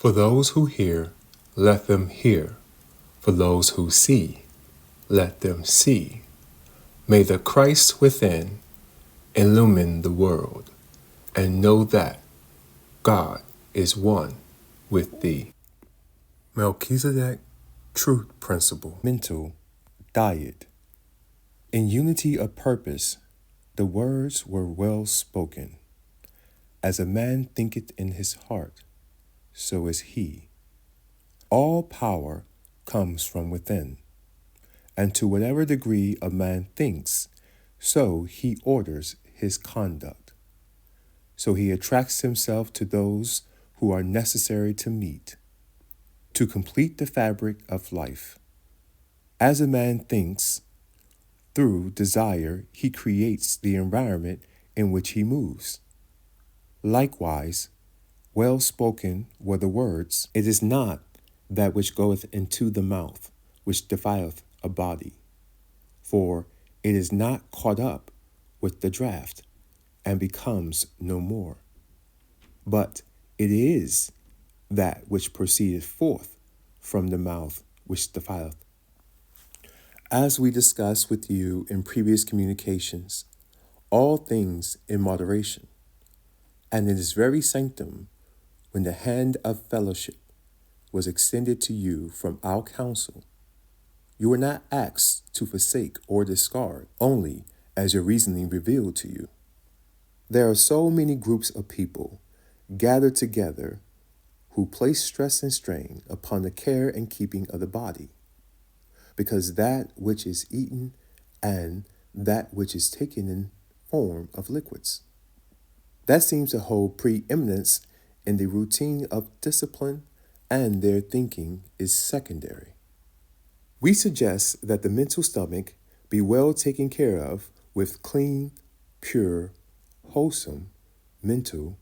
For those who hear, let them hear. For those who see, let them see. May the Christ within illumine the world, and know that God is one with thee. Melchizedek Truth Principle. Mental Diet. In unity of purpose, the words were well spoken. As a man thinketh in his heart, so is he. All power comes from within, and to whatever degree a man thinks, so he orders his conduct. So he attracts himself to those who are necessary to meet, to complete the fabric of life. As a man thinks, through desire, he creates the environment in which he moves. Likewise, well spoken were the words, "It is not that which goeth into the mouth which defileth a body, for it is not caught up with the draught, and becomes no more. But it is that which proceedeth forth from the mouth which defileth." As we discussed with you in previous communications, all things in moderation, and in this very sanctum, when the hand of fellowship was extended to you from our counsel, you were not asked to forsake or discard only as your reasoning revealed to you. There are so many groups of people gathered together who place stress and strain upon the care and keeping of the body, because that which is eaten and that which is taken in form of liquids. That seems to hold preeminence in the routine of discipline, and their thinking is secondary. We suggest that the mental stomach be well taken care of with clean, pure, wholesome mental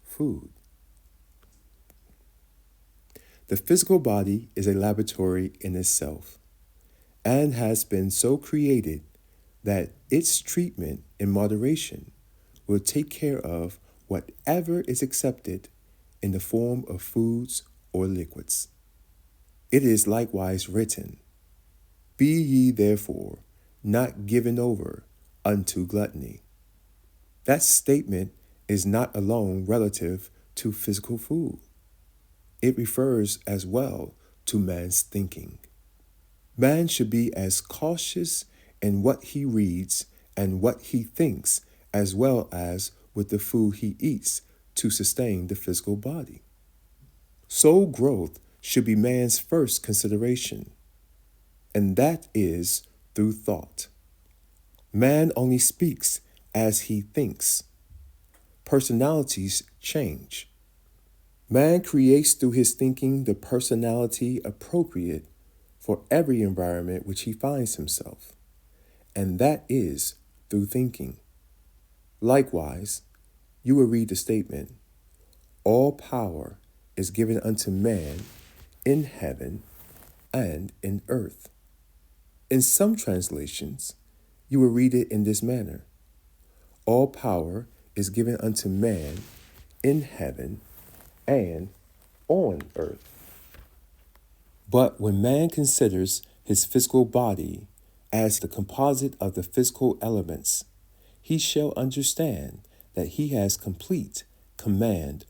food. The physical body is a laboratory in itself, and has been so created that its treatment in moderation will take care of whatever is accepted in the form of foods or liquids. It is likewise written, "Be ye therefore not given over unto gluttony." That statement is not alone relative to physical food. It refers as well to man's thinking. Man should be as cautious in what he reads and what he thinks, as well as with the food he eats to sustain the physical body. Soul growth should be man's first consideration, and that is through thought. Man only speaks as he thinks. Personalities change. Man creates through his thinking the personality appropriate for every environment which he finds himself, and that is through thinking. Likewise, you will read the statement, "All power is given unto man in heaven and in earth." In some translations, you will read it in this manner, "All power is given unto man in heaven and on earth." But when man considers his physical body as the composite of the physical elements, he shall understand that he has complete command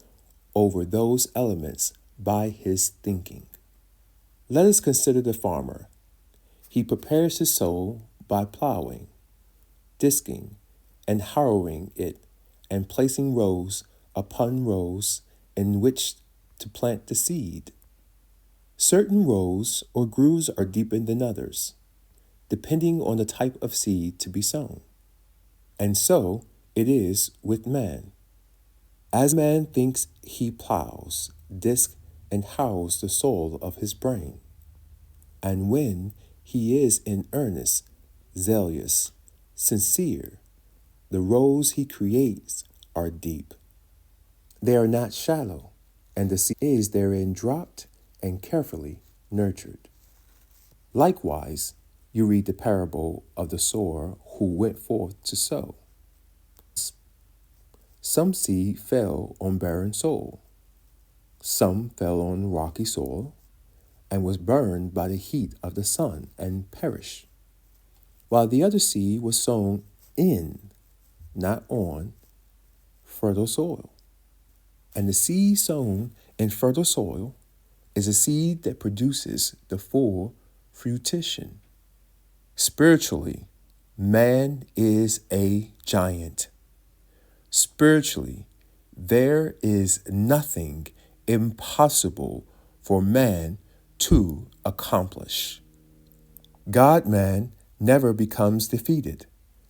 over those elements by his thinking. Let us consider the farmer. He prepares his soul by plowing, disking, and harrowing it, and placing rows upon rows in which to plant the seed. Certain rows or grooves are deeper than others, depending on the type of seed to be sown. And so it is with man. As man thinks, he plows, disks, and harrows the soil of his brain. And when he is in earnest, zealous, sincere, the rows he creates are deep. They are not shallow, and the seed is therein dropped and carefully nurtured. Likewise, you read the parable of the sower who went forth to sow. Some seed fell on barren soil. Some fell on rocky soil and was burned by the heat of the sun and perished, while the other seed was sown in, not on, fertile soil. And the seed sown in fertile soil is a seed that produces the full fruition. Spiritually, man is a giant. Spiritually, there is nothing impossible for man to accomplish. God-man never becomes defeated.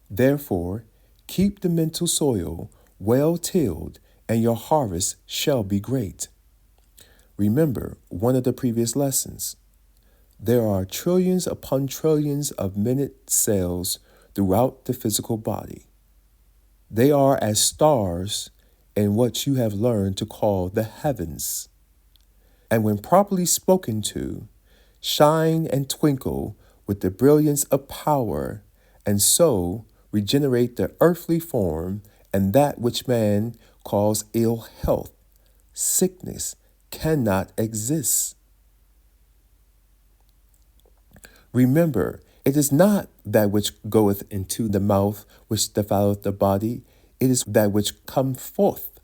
Therefore, keep the mental soil well tilled, and your harvest shall be great. Remember one of the previous lessons. There are trillions upon trillions of minute cells throughout the physical body. They are as stars in what you have learned to call the heavens. And when properly spoken to, shine and twinkle with the brilliance of power, and so regenerate the earthly form, and that which man calls ill health, sickness, cannot exist. Remember, it is not that which goeth into the mouth which defileth the body, it is that which cometh forth.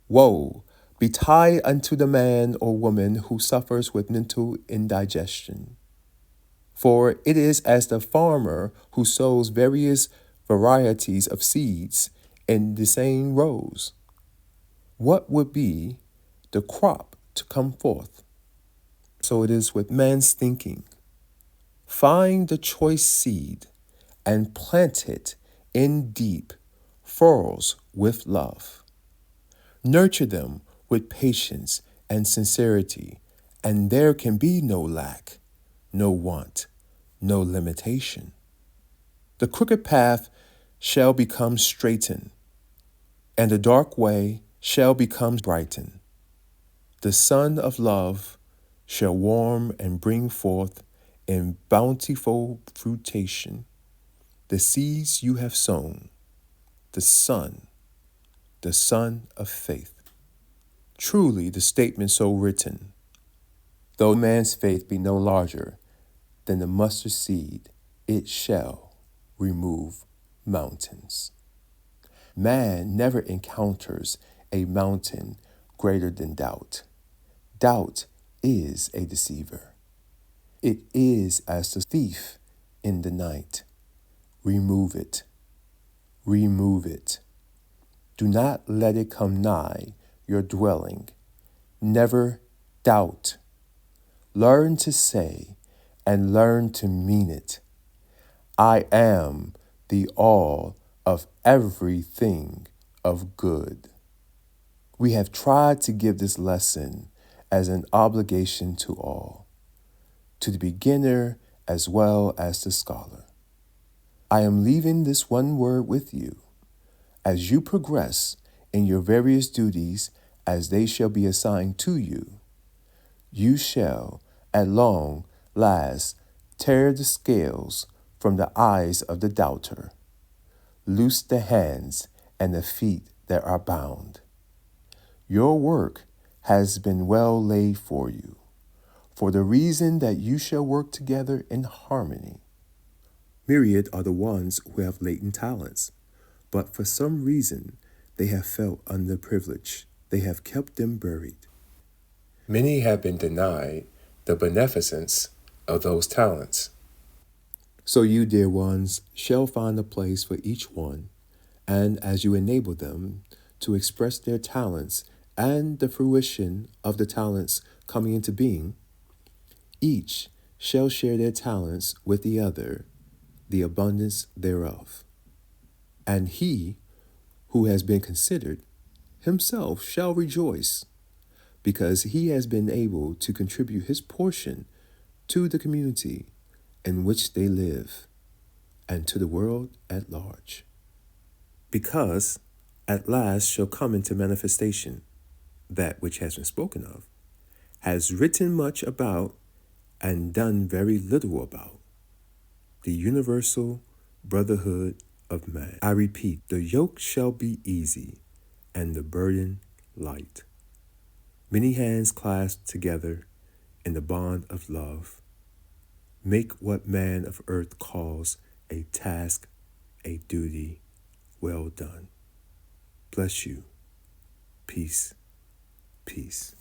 Woe betide unto the man or woman who suffers with mental indigestion. For it is as the farmer who sows various varieties of seeds in the same rows. What would be the crop to come forth? So it is with man's thinking. Find the choice seed and plant it in deep furrows with love. Nurture them with patience and sincerity, and there can be no lack, no want, no limitation. The crooked path shall become straightened, and the dark way shall become brightened. The sun of love shall warm and bring forth in bountiful fruition the seeds you have sown, the sun of faith. Truly the statement so written, though man's faith be no larger than the mustard seed, it shall remove mountains. Man never encounters a mountain greater than doubt. Doubt is a deceiver. It is as the thief in the night. Remove it. Remove it. Do not let it come nigh your dwelling. Never doubt. Learn to say and learn to mean it. I am the all of everything of good. We have tried to give this lesson as an obligation to all, to the beginner as well as the scholar. I am leaving this one word with you. As you progress in your various duties as they shall be assigned to you, you shall at long last tear the scales from the eyes of the doubter, loose the hands and the feet that are bound. Your work has been well laid for you, for the reason that you shall work together in harmony. Myriad are the ones who have latent talents, but for some reason they have felt underprivileged. They have kept them buried. Many have been denied the beneficence of those talents. So you, dear ones, shall find a place for each one, and as you enable them to express their talents and the fruition of the talents coming into being, each shall share their talents with the other, the abundance thereof. And he who has been considered himself shall rejoice, because he has been able to contribute his portion to the community in which they live and to the world at large. Because at last shall come into manifestation that which has been spoken of, has written much about, and done very little about, the Universal Brotherhood of man. I repeat, the yoke shall be easy and the burden light. Many hands clasped together in the bond of love. Make what man of earth calls a task, a duty, well done. Bless you. Peace. Peace.